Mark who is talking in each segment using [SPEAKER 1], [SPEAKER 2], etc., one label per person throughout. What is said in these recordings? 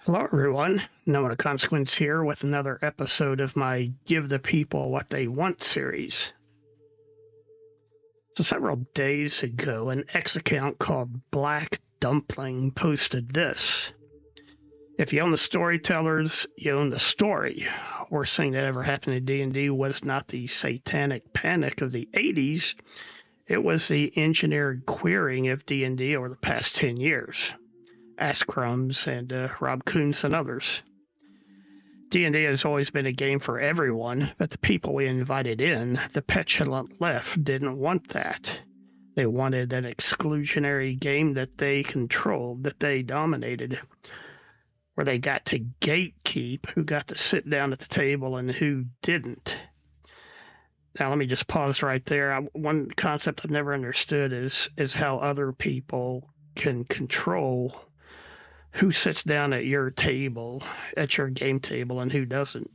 [SPEAKER 1] Hello, everyone. Noah Consequence here with another episode of my Give the People What They Want series. So, several days ago, an X account called Black Dumpling posted this. If you own the storytellers, you own the story. Worst thing that ever happened to D&D was not the satanic panic of the 80s. It was the engineered queering of D&D over the past 10 years. Ask Crumbs and Rob Kuntz and others. D&D has always been a game for everyone, but the people we invited in, the petulant left, didn't want that. They wanted an exclusionary game that they controlled, that they dominated, where they got to gatekeep who got to sit down at the table and who didn't. Now, let me just pause right there. One concept I've never understood is how other people can control who sits down at your table, at your game table, and who doesn't.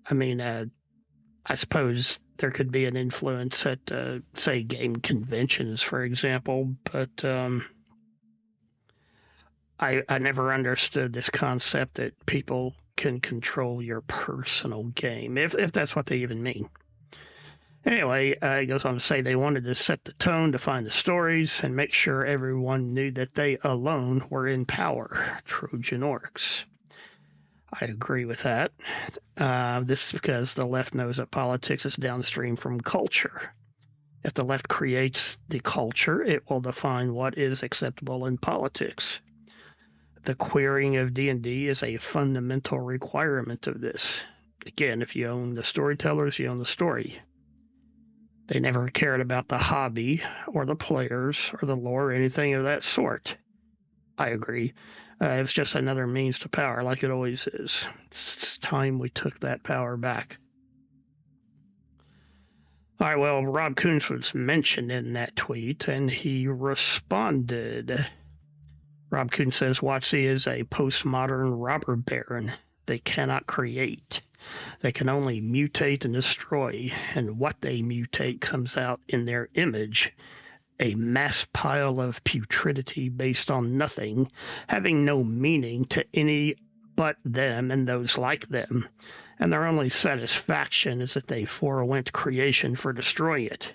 [SPEAKER 1] I mean, I suppose there could be an influence at, say, game conventions, for example, but I never understood this concept that people can control your personal game, if that's what they even mean. Anyway, it goes on to say they wanted to set the tone, define the stories, and make sure everyone knew that they alone were in power. Trojan orcs. I agree with that. This is because the left knows that politics is downstream from culture. If the left creates the culture, it will define what is acceptable in politics. The queering of D&D is a fundamental requirement of this. Again, if you own the storytellers, you own the story. They never cared about the hobby or the players or the lore or anything of that sort. I agree. It's just another means to power, like it always is. It's time we took that power back. All right, well, Rob Kuntz was mentioned in that tweet, and he responded. Rob Kuntz says, WotC is a postmodern robber baron. They cannot create. They can only mutate and destroy, and what they mutate comes out in their image, a mass pile of putridity based on nothing, having no meaning to any but them and those like them, and their only satisfaction is that they forewent creation for destroying it.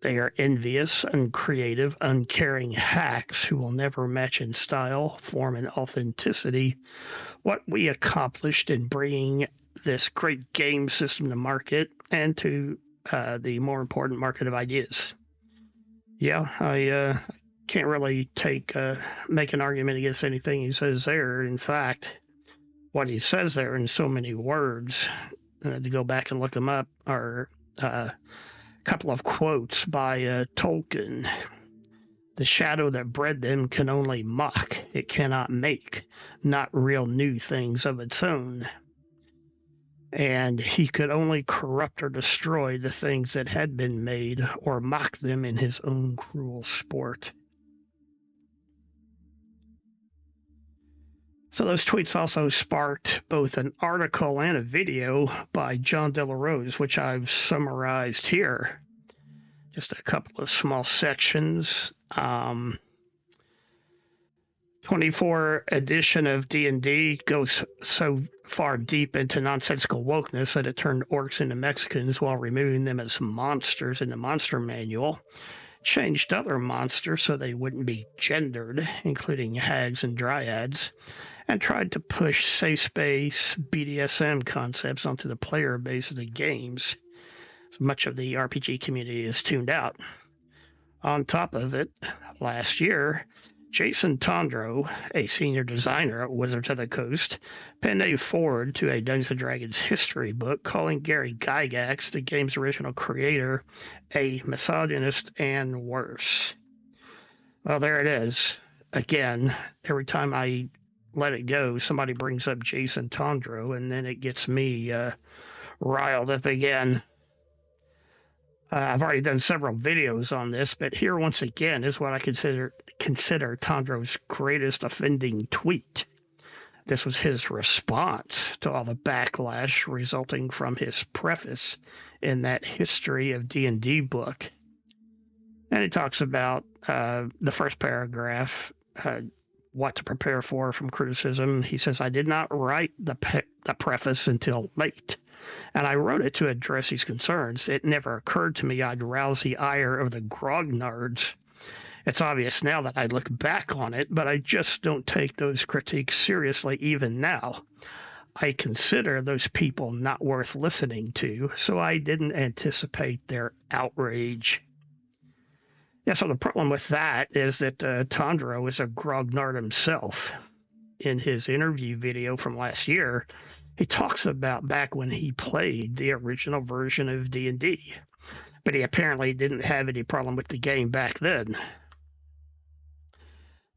[SPEAKER 1] They are envious, uncreative, uncaring hacks who will never match in style, form, and authenticity what we accomplished in bringing this great game system to market and to the more important market of ideas. Yeah, I can't really make an argument against anything he says there. In fact, what he says there in so many words, to go back and look them up, are a couple of quotes by Tolkien. The shadow that bred them can only mock. It cannot make, not real new things of its own. And he could only corrupt or destroy the things that had been made or mock them in his own cruel sport. So those tweets also sparked both an article and a video by John De La Rose, which I've summarized here. Just a couple of small sections. 24 edition of D&D goes so far deep into nonsensical wokeness that it turned orcs into Mexicans while removing them as monsters in the monster manual. Changed other monsters so they wouldn't be gendered, including hags and dryads, and tried to push safe space BDSM concepts onto the player base of the games. So much of the RPG community is tuned out. On top of it, last year, Jason Tondro, a senior designer at Wizards of the Coast, penned a foreword to a Dungeons & Dragons history book calling Gary Gygax, the game's original creator, a misogynist and worse. Well, there it is. Again, every time I let it go, somebody brings up Jason Tondro, and then it gets me riled up again. I've already done several videos on this, but here once again is what I consider Tondro's greatest offending tweet. This was his response to all the backlash resulting from his preface in that History of D&D book. And he talks about the first paragraph, what to prepare for from criticism. He says, I did not write the preface until late, and I wrote it to address these concerns. It never occurred to me I'd rouse the ire of the grognards. It's obvious now that I look back on it, but I just don't take those critiques seriously even now. I consider those people not worth listening to, so I didn't anticipate their outrage. Yeah, so the problem with that is that Tondro is a grognard himself. In his interview video from last year, he talks about back when he played the original version of D&D, but he apparently didn't have any problem with the game back then.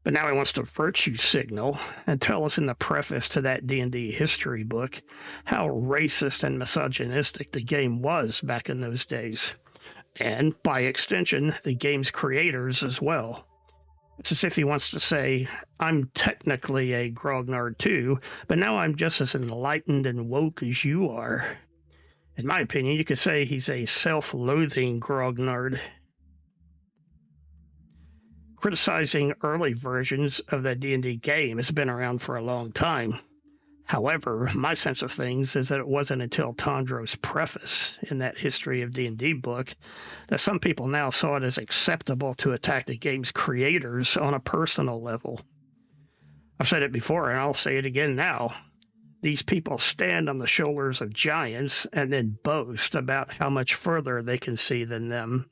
[SPEAKER 1] But now he wants to virtue signal and tell us in the preface to that D&D history book how racist and misogynistic the game was back in those days. And, by extension, the game's creators as well. It's as if he wants to say, I'm technically a grognard too, but now I'm just as enlightened and woke as you are. In my opinion, you could say he's a self-loathing grognard. Criticizing early versions of the D&D game has been around for a long time. However, my sense of things is that it wasn't until Tondro's preface in that History of D&D book that some people now saw it as acceptable to attack the game's creators on a personal level. I've said it before, and I'll say it again now. These people stand on the shoulders of giants and then boast about how much further they can see than them.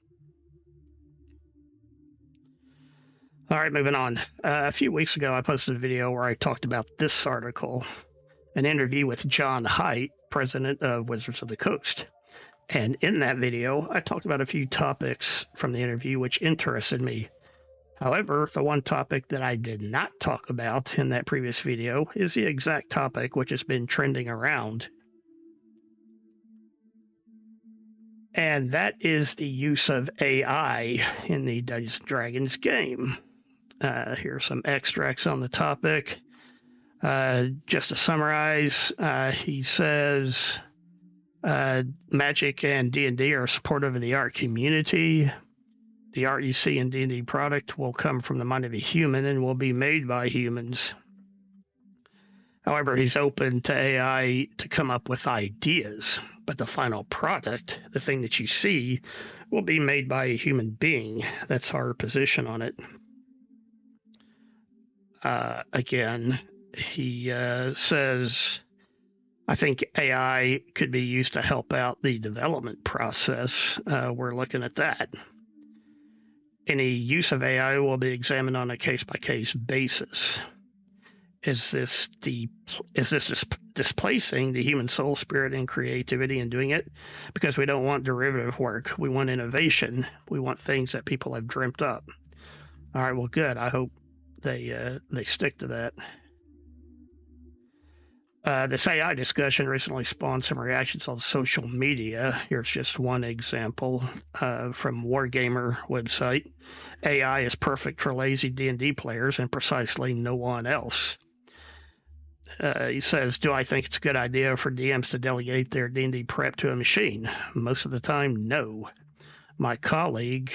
[SPEAKER 1] All right, moving on. A few weeks ago, I posted a video where I talked about this article, an interview with John Haidt, president of Wizards of the Coast. And in that video, I talked about a few topics from the interview which interested me. However, the one topic that I did not talk about in that previous video is the exact topic which has been trending around. And that is the use of AI in the Dungeons & Dragons game. Here are some extracts on the topic. Just to summarize, he says, Magic and D&D are supportive of the art community. The art you see in D&D product will come from the mind of a human and will be made by humans. However, he's open to AI to come up with ideas, but the final product, the thing that you see, will be made by a human being. That's our position on it. Again, he says, I think AI could be used to help out the development process. We're looking at that. Any use of AI will be examined on a case-by-case basis. Is this displacing the human soul, spirit, and creativity in doing it? Because we don't want derivative work. We want innovation. We want things that people have dreamt up. All right, well, good. I hope they stick to that. This AI discussion recently spawned some reactions on social media. Here's just one example from Wargamer website. AI is perfect for lazy D&D players and precisely no one else. He says, do I think it's a good idea for DMs to delegate their D&D prep to a machine? Most of the time, no. My colleague,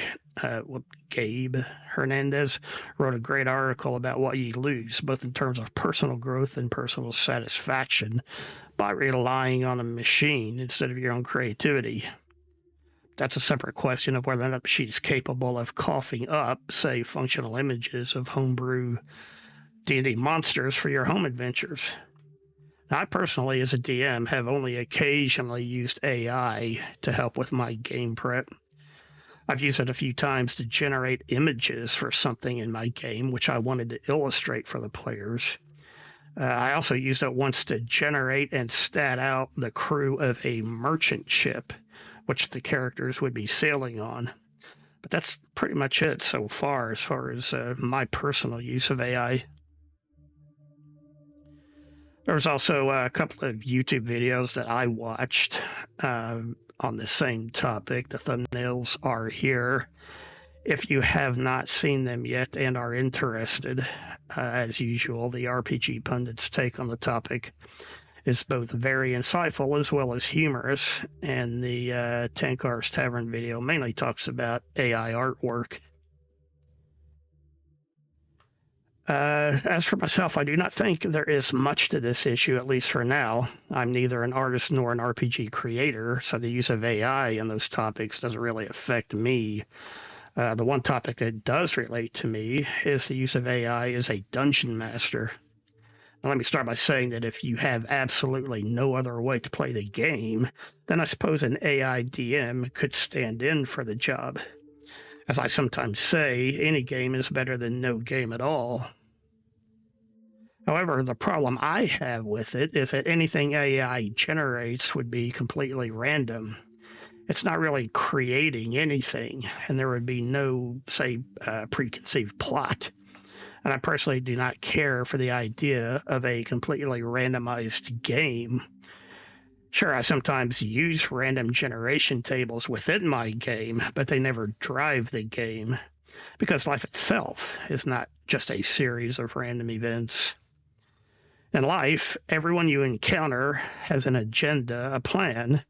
[SPEAKER 1] Gabe Hernandez, wrote a great article about what you lose, both in terms of personal growth and personal satisfaction, by relying on a machine instead of your own creativity. That's a separate question of whether that machine is capable of coughing up, say, functional images of homebrew D&D monsters for your home adventures. Now, I personally, as a DM, have only occasionally used AI to help with my game prep. I've used it a few times to generate images for something in my game, which I wanted to illustrate for the players. I also used it once to generate and stat out the crew of a merchant ship, which the characters would be sailing on. But that's pretty much it so far as my personal use of AI. There was also a couple of YouTube videos that I watched on the same topic. The thumbnails are here. If you have not seen them yet and are interested, as usual, the RPG pundits' take on the topic is both very insightful as well as humorous, and the Tankar's Tavern video mainly talks about AI artwork. As for myself, I do not think there is much to this issue, at least for now. I'm neither an artist nor an RPG creator, so the use of AI in those topics doesn't really affect me. The one topic that does relate to me is the use of AI as a dungeon master. Now, let me start by saying that if you have absolutely no other way to play the game, then I suppose an AI DM could stand in for the job. As I sometimes say, any game is better than no game at all. However, the problem I have with it is that anything AI generates would be completely random. It's not really creating anything, and there would be no, say, preconceived plot. And I personally do not care for the idea of a completely randomized game. Sure, I sometimes use random generation tables within my game, but they never drive the game, because life itself is not just a series of random events. In life, everyone you encounter has an agenda, a plan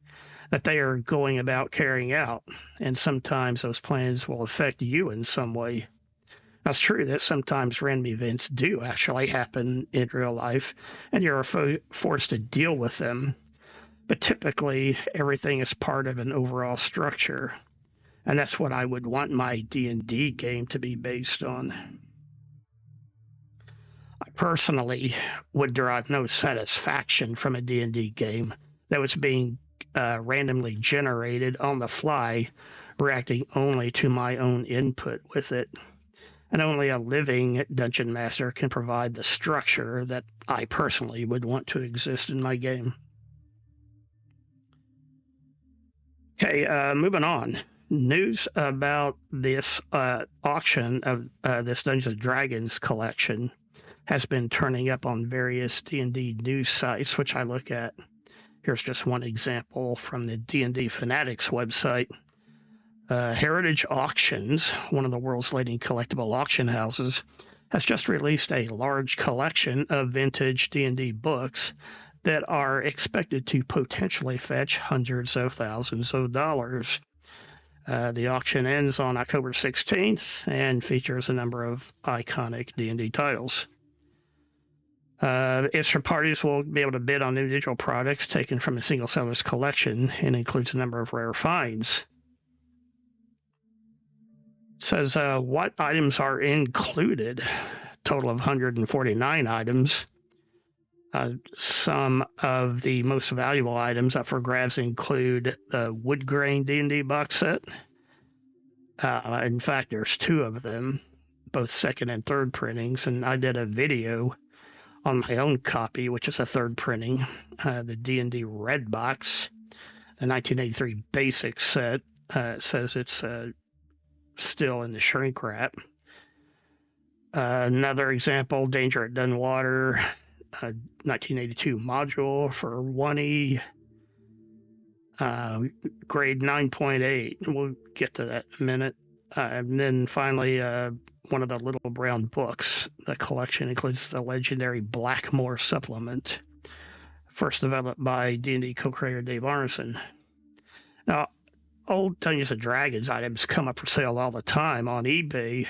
[SPEAKER 1] that they are going about carrying out, and sometimes those plans will affect you in some way. Now, it's true that sometimes random events do actually happen in real life, and you're forced to deal with them. But typically, everything is part of an overall structure, and that's what I would want my D&D game to be based on. I personally would derive no satisfaction from a D&D game that was being randomly generated on the fly, reacting only to my own input with it. And only a living dungeon master can provide the structure that I personally would want to exist in my game. Okay, moving on. News about this auction of this Dungeons & Dragons collection has been turning up on various D&D news sites, which I look at. Here's just one example from the D&D Fanatics website. Heritage Auctions, one of the world's leading collectible auction houses, has just released a large collection of vintage D&D books that are expected to potentially fetch hundreds of thousands of dollars. The auction ends on October 16th and features a number of iconic D&D titles. Extra parties will be able to bid on individual products taken from a single seller's collection and includes a number of rare finds. It says what items are included. Total of 149 items. Some of the most valuable items up for grabs include the wood grain D&D box set. In fact, there's two of them, both second and third printings, and I did a video on my own copy, which is a third printing, the D&D Red Box, the 1983 basic set. It says it's still in the shrink wrap. Another example, Danger at Dunwater, 1982 module for 1E, grade 9.8. We'll get to that in a minute. And then finally, one of the little brown books. The collection includes the legendary Blackmore supplement, first developed by D&D co-creator Dave Arneson. Now, old Dungeons & Dragons items come up for sale all the time on eBay,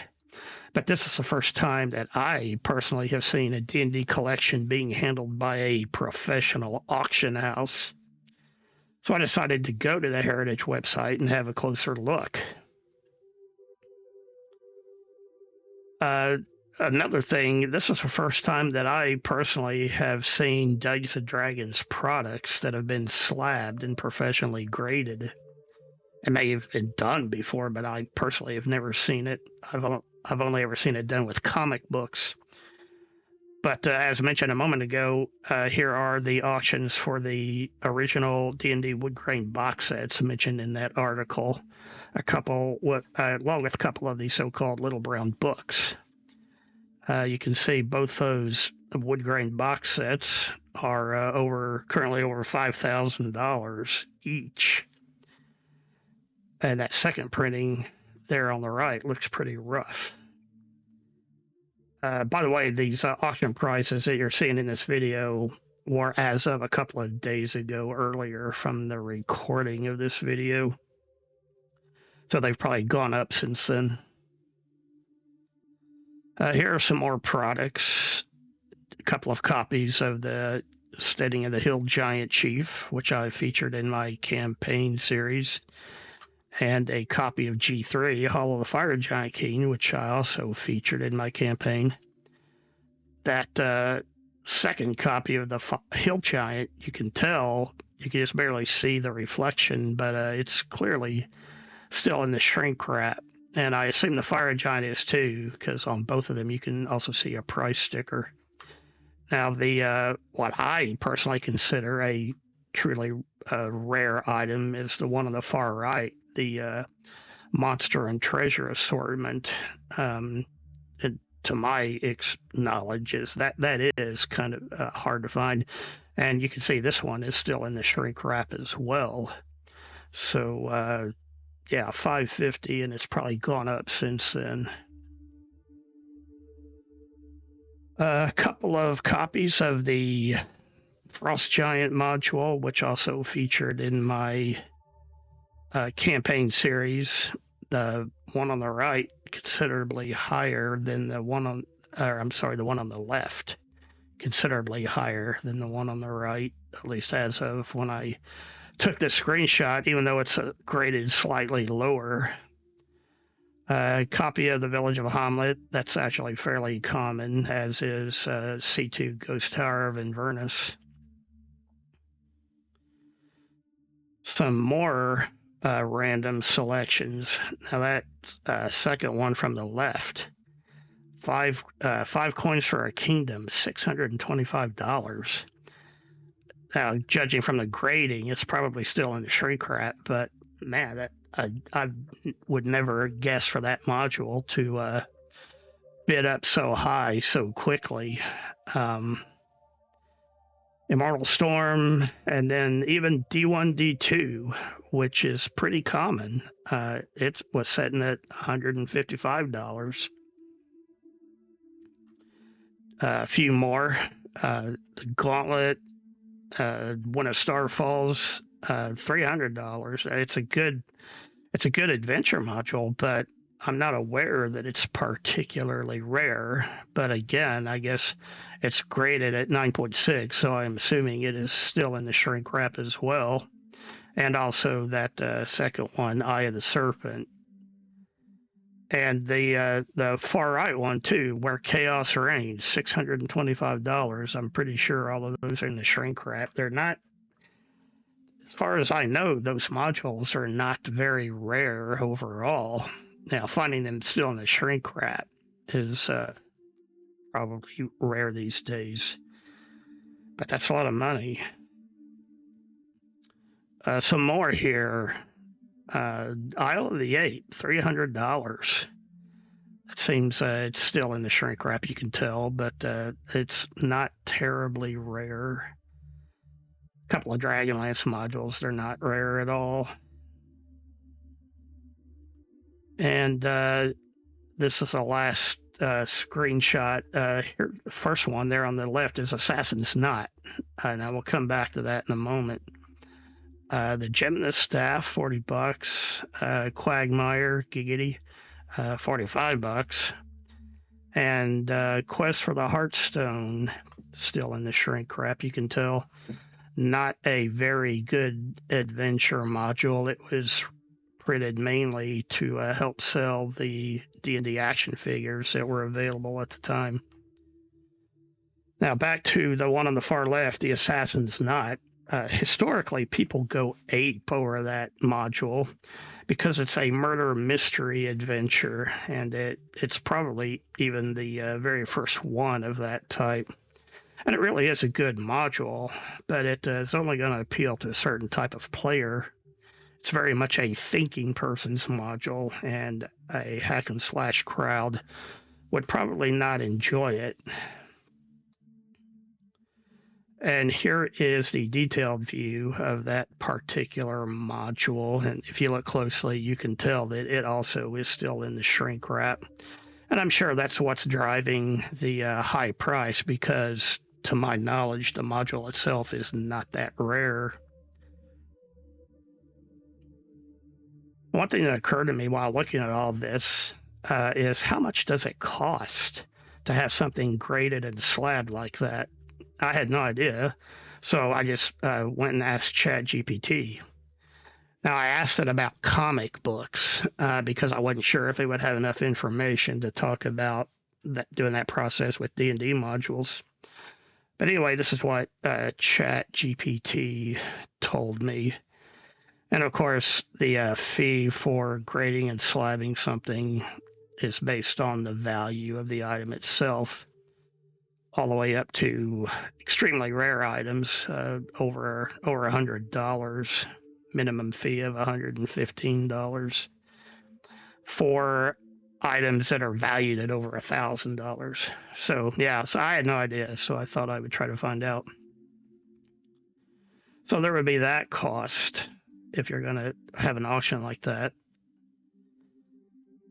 [SPEAKER 1] but this is the first time that I personally have seen a D&D collection being handled by a professional auction house. So I decided to go to the Heritage website and have a closer look. Another thing, this is the first time that I personally have seen Dungeons & Dragons products that have been slabbed and professionally graded. It may have been done before, but I personally have never seen it. I've only ever seen it done with comic books. But as mentioned a moment ago, here are the auctions for the original D&D wood grain box sets mentioned in that article, along with a couple of these so-called little brown books. You can see both those wood grain box sets are currently over $5,000 each. And that second printing there on the right looks pretty rough. By the way, these auction prices that you're seeing in this video were as of a couple of days ago earlier from the recording of this video. So they've probably gone up since then. Here are some more products. A couple of copies of the Steading of the Hill Giant Chief, which I featured in my campaign series, and a copy of G3, Hall of the Fire Giant King, which I also featured in my campaign. That second copy of the Hill Giant, you can tell, you can just barely see the reflection, but it's clearly still in the shrink wrap. And I assume the Fire Giant is too, because on both of them you can also see a price sticker. Now, the what I personally consider a truly rare item is the one on the far right, the Monster and Treasure assortment. And to my knowledge, is that is kind of hard to find. And you can see this one is still in the shrink wrap as well. So, yeah, $5.50, and it's probably gone up since then. A couple of copies of the Frost Giant module, which also featured in my campaign series. The one on the right considerably higher than the one on, the one on the left, considerably higher than the one on the right, at least as of when I took this screenshot, even though it's graded slightly lower. A copy of the Village of Hamlet, that's actually fairly common, as is C2 Ghost Tower of Inverness. Some more random selections. Now that second one from the left, five coins for a kingdom, $625. Now, judging from the grading, it's probably still in the shrink wrap, but man, that I would never guess for that module to bid up so high so quickly. Immortal Storm, and then even D1, D2, which is pretty common. It was setting at $155. A few more. The Gauntlet, When a Star Falls, $300. It's a good adventure module, but I'm not aware that it's particularly rare. But again, I guess it's graded at 9.6, so I'm assuming it is still in the shrink wrap as well. And also that second one, Eye of the Serpent. And the far right one, too, Where Chaos Reigns, $625. I'm pretty sure all of those are in the shrink wrap. They're not, as far as I know, those modules are not very rare overall. Now, finding them still in the shrink wrap is probably rare these days. But that's a lot of money. Some more here. Isle of the Eight, $300. It seems it's still in the shrink wrap, you can tell, but it's not terribly rare. A couple of Dragonlance modules, they're not rare at all. And this is the last screenshot. Here, the first one there on the left is Assassin's Knot, and I will come back to that in a moment. The Geminus Staff, $40. Quagmire, Giggity, $45. And Quest for the Heartstone, still in the shrink wrap, you can tell. Not a very good adventure module. It was printed mainly to help sell the D&D action figures that were available at the time. Now back to the one on the far left, the Assassin's Knot. Historically, people go ape over that module because it's a murder mystery adventure, and it's probably even the very first one of that type. And it really is a good module, but it is only going to appeal to a certain type of player. It's very much a thinking person's module, and a hack and slash crowd would probably not enjoy it. And here is the detailed view of that particular module. And if you look closely, you can tell that it also is still in the shrink wrap. And I'm sure that's what's driving the high price, because to my knowledge, the module itself is not that rare. One thing that occurred to me while looking at all this is how much does it cost? to have something graded and slabbed like that. I had no idea. So I just went and asked ChatGPT. Now, I asked it about comic books because I wasn't sure if it would have enough information to talk about doing that process with D&D modules. But anyway, this is what ChatGPT told me. And of course, the fee for grading and slabbing something is based on the value of the item itself, all the way up to extremely rare items, over $100, minimum fee of $115 for items that are valued at over $1,000. So yeah, so I had no idea, so I thought I would try to find out. So there would be that cost if you're going to have an auction like that.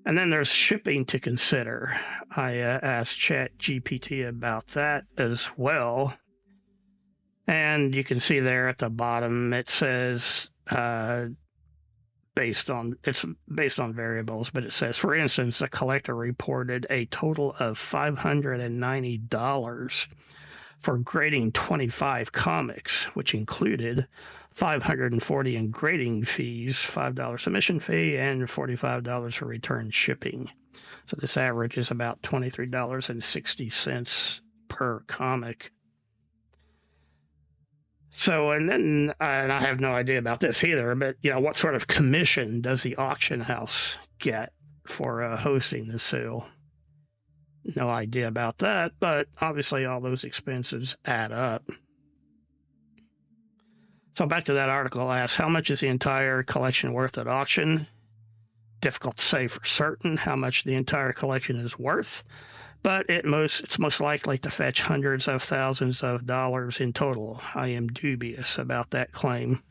[SPEAKER 1] And then there's shipping to consider. I asked ChatGPT about that as well. And you can see there at the bottom, it says based on variables, but it says, for instance, the collector reported a total of $590 for grading 25 comics, which included $540 in grading fees, $5 submission fee, and $45 for return shipping. So this average is about $23.60 per comic. So, and then, and I have no idea about this either, but, what sort of commission does the auction house get for hosting the sale? No idea about that, but obviously all those expenses add up. So back to that article, asks, how much is the entire collection worth at auction? Difficult to say for certain how much the entire collection is worth, but it's most likely to fetch hundreds of thousands of dollars in total. I am dubious about that claim.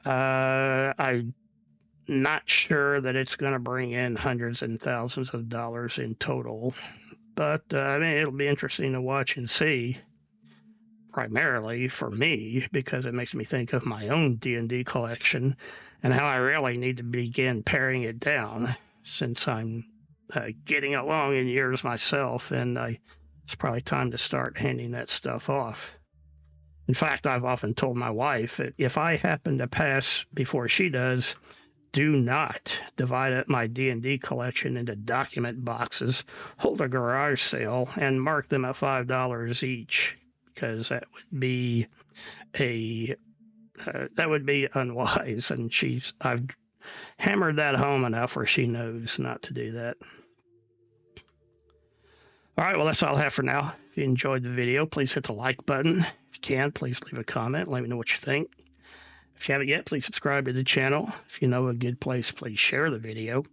[SPEAKER 1] I'm not sure that it's going to bring in hundreds and thousands of dollars in total, but it'll be interesting to watch and see. Primarily for me, because it makes me think of my own D&D collection and how I really need to begin paring it down, since I'm getting along in years myself, and it's probably time to start handing that stuff off. In fact, I've often told my wife that if I happen to pass before she does, do not divide up my D&D collection into document boxes, hold a garage sale, and mark them at $5 each, because that would be unwise, and I've hammered that home enough where she knows not to do that. All right, well, that's all I have for now. If you enjoyed the video, please hit the like button. If you can, please leave a comment. Let me know what you think. If you haven't yet, please subscribe to the channel. If you know a good place, please share the video.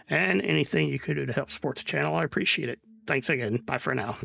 [SPEAKER 1] And anything you could do to help support the channel, I appreciate it. Thanks again. Bye for now.